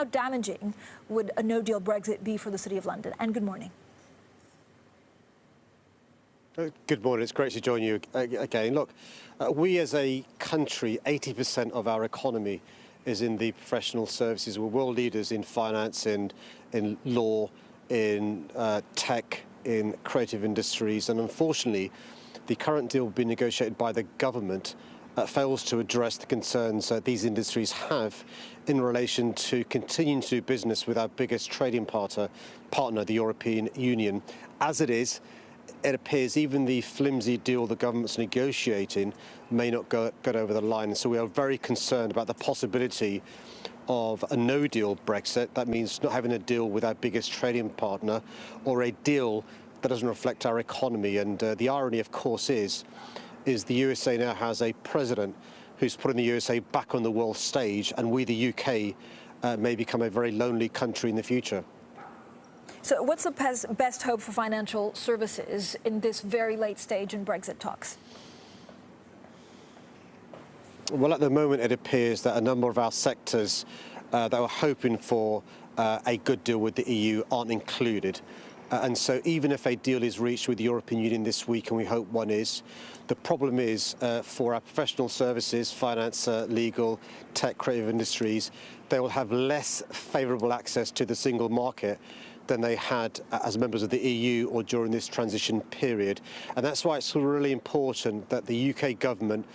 how damaging would a no-deal Brexit be for the City of London? And good morning. Good morning. It's great to join you again. Look, we as a country, 80% of our economy is in the professional services. We're world leaders in finance, in law, in tech, in creative industries. And unfortunately, the current deal being negotiated by the government fails to address the concerns these industries have in relation to continuing to do business with our biggest trading partner, the European Union. As it is, it appears even the flimsy deal the government's negotiating may not get over the line. So we are very concerned about the possibility of a no-deal Brexit. That means not having a deal with our biggest trading partner or a deal that doesn't reflect our economy. And the irony, of course, is the USA now has a president who's putting the USA back on the world stage, and we, the UK, may become a very lonely country in the future. So what's the best hope for financial services in this very late stage in Brexit talks? Well, at the moment, it appears that a number of our sectors that were hoping for a good deal with the EU aren't included. And so even if a deal is reached with the European Union this week, and we hope one is, the problem is for our professional services, finance, legal, tech, creative industries, they will have less favourable access to the single market than they had as members of the EU or during this transition period. And that's why it's really important that the UK government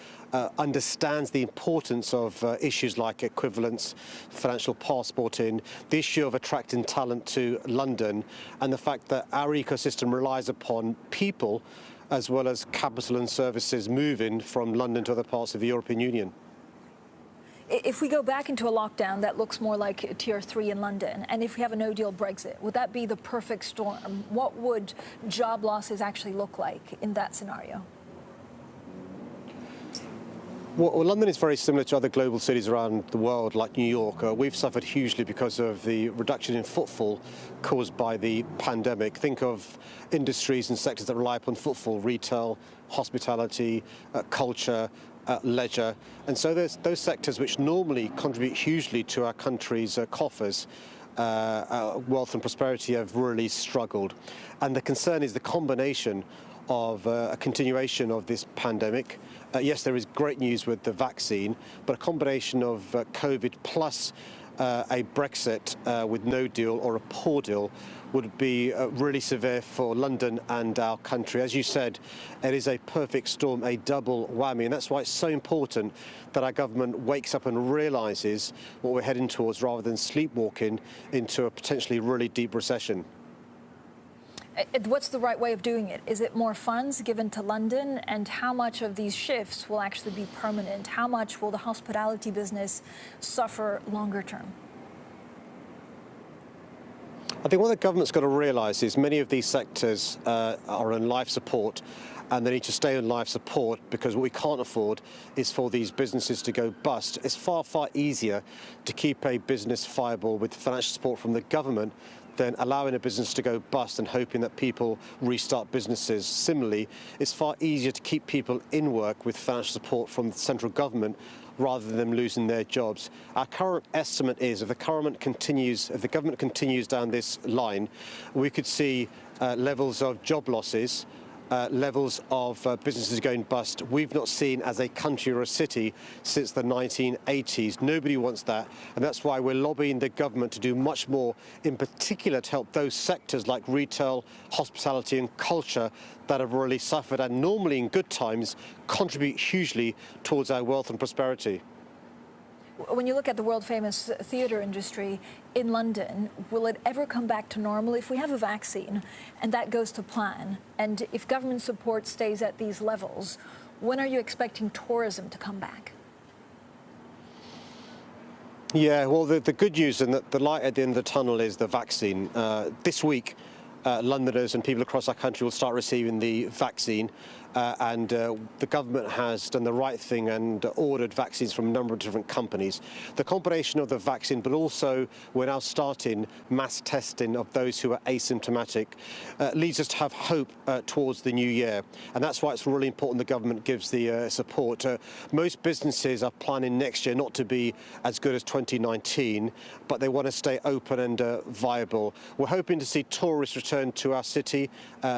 understands the importance of issues like equivalence, financial passporting, the issue of attracting talent to London, and the fact that our ecosystem relies upon people as well as capital and services moving from London to other parts of the European Union. If we go back into a lockdown that looks more like Tier 3 in London, and if we have a no-deal Brexit, would that be the perfect storm? What would job losses actually look like in that scenario? Well, London is very similar to other global cities around the world, like New York. We've suffered hugely because of the reduction in footfall caused by the pandemic. Think of industries and sectors that rely upon footfall: retail, hospitality, culture, leisure. And so there's those sectors which normally contribute hugely to our country's coffers. Wealth and prosperity have really struggled. And the concern is the combination of a continuation of this pandemic. Yes, there is great news with the vaccine, but a combination of COVID plus a Brexit with no deal or a poor deal would be really severe for London and our country. As you said, it is a perfect storm, a double whammy, and that's why it's so important that our government wakes up and realises what we're heading towards rather than sleepwalking into a potentially really deep recession. What's the right way of doing it? Is it more funds given to London? And how much of these shifts will actually be permanent? How much will the hospitality business suffer longer term? I think what the government's got to realise is many of these sectors are on life support, and they need to stay on life support because what we can't afford is for these businesses to go bust. It's far, far easier to keep a business viable with financial support from the government than allowing a business to go bust and hoping that people restart businesses. Similarly, it's far easier to keep people in work with financial support from the central government rather than them losing their jobs. Our current estimate is if the government continues down this line, we could see levels of job losses, levels of businesses going bust we've not seen as a country or a city since the 1980s. Nobody wants that, and that's why we're lobbying the government to do much more, in particular to help those sectors like retail, hospitality and culture that have really suffered and normally in good times contribute hugely towards our wealth and prosperity. When you look at the world-famous theatre industry in London, will it ever come back to normal? If we have a vaccine and that goes to plan, and if government support stays at these levels, when are you expecting tourism to come back? Yeah, well, the good news and the light at the end of the tunnel is the vaccine. This week, Londoners and people across our country will start receiving the vaccine. the government has done the right thing and ordered vaccines from a number of different companies. The combination of the vaccine, but also we're now starting mass testing of those who are asymptomatic, leads us to have hope towards the new year. And that's why it's really important the government gives the support. Most businesses are planning next year not to be as good as 2019, but they want to stay open and viable. We're hoping to see tourists return to our city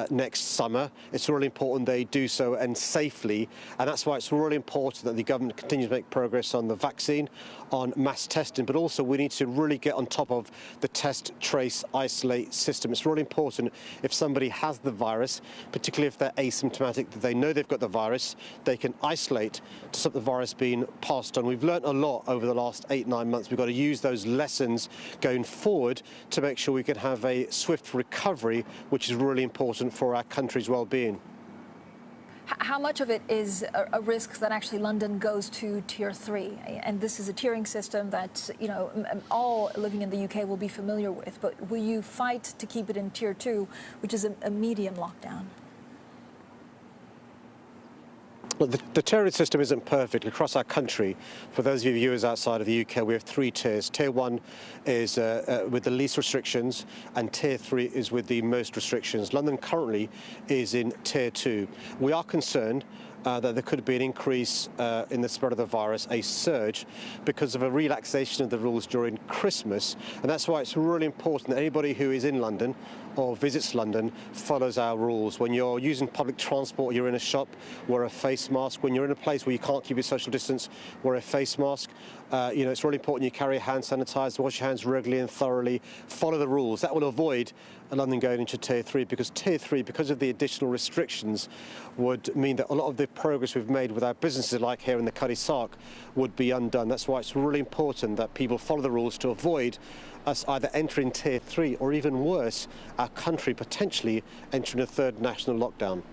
next summer. It's really important they do so and safely, and that's why it's really important that the government continues to make progress on the vaccine, on mass testing, but also we need to really get on top of the test, trace, isolate system. It's really important if somebody has the virus, particularly if they're asymptomatic, that they know they've got the virus, they can isolate to stop the virus being passed on. We've learned a lot over the last 8-9 months. We've got to use those lessons going forward to make sure we can have a swift recovery, which is really important for our country's well-being. How much of it is a risk that actually London goes to Tier 3? And this is a tiering system that, you know, all living in the UK will be familiar with. But will you fight to keep it in Tier 2, which is a medium lockdown? Well, the tiering system isn't perfect across our country. For those of you viewers outside of the UK, we have 3 tiers. Tier 1 is with the least restrictions, and Tier 3 is with the most restrictions. London currently is in Tier 2. We are concerned that there could be an increase in the spread of the virus, a surge, because of a relaxation of the rules during Christmas. And that's why it's really important that anybody who is in London or visits London follows our rules. When you're using public transport, you're in a shop, wear a face mask. When you're in a place where you can't keep your social distance, wear a face mask. You know, it's really important you carry hand sanitizer, wash your hands regularly and thoroughly, follow the rules. That will avoid London going into Tier 3, because Tier 3, because of the additional restrictions, would mean that a lot of the progress we've made with our businesses, like here in the Cuddy Sark, would be undone. That's why it's really important that people follow the rules to avoid us either entering Tier 3 or, even worse, our country potentially entering a third national lockdown.